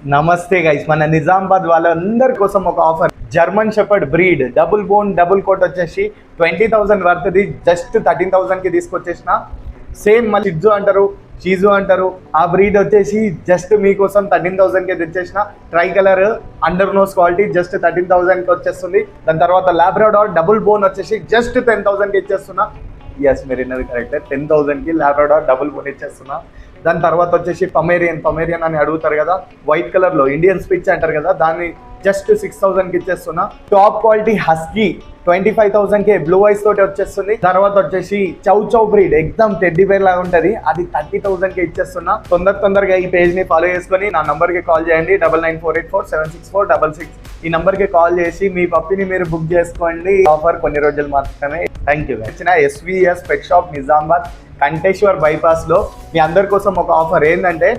నమస్తే గైస్, మన నిజామాబాద్ వాళ్ళందరి కోసం ఒక offer. German shepherd breed double bone double coat వచ్చేసి 20,000 వర్త్ది జస్ట్ 13,000కి తీసుకొచ్చేసిన. సేమ్ మళ్ళీ షిట్జు అంటారు, చీజు అంటారు, ఆ బ్రీడ్ వచ్చేసి జస్ట్ మీకోసం 13,000కి తెచ్చేసిన. Tricolour under nose quality just 13,000కి వచ్చేస్తుంది. దాని తర్వాత లాబ్రాడార్ డబుల్ బోన్ వచ్చేసి జస్ట్ 10,000కి ఇచ్చేస్తున్నా. ఎస్, మీరు విన్నది కరెక్ట్, 10,000కి లాబ్రాడార్ డబుల్ బోన్ ఇచ్చేస్తున్నా. దాని తర్వాత వచ్చేసి పమేరియన్ అని అడుగుతారు కదా, వైట్ కలర్ లో ఇండియన్ స్పిచ్ అంటారు కదా, దాన్ని జస్ట్ 6,000కి ఇచ్చేస్తున్నా. టాప్ క్వాలిటీ హస్కీ 25,000కి బ్లూ ఐస్ తోటి వచ్చేస్తుంది. తర్వాత వచ్చేసి chow breed exam teddy bear లాగా ఉంటుంది, అది 30,000కి ఇచ్చేస్తున్నా. తొందరగా ఈ పేజ్ ని ఫాలో చేసుకొని నా నంబర్ కి కాల్ చేయండి, 9948476466. ఈ నంబర్ కి కాల్ చేసి మీ పప్పిని మీరు బుక్ చేసుకోండి. ఆఫర్ కొన్ని రోజులు మాత్రమే. Thank you. SVS pet shop Nizamabad Kanteshwar bypass లో మీ అందరి కోసం ఒక ఆఫర్ ఏంటంటే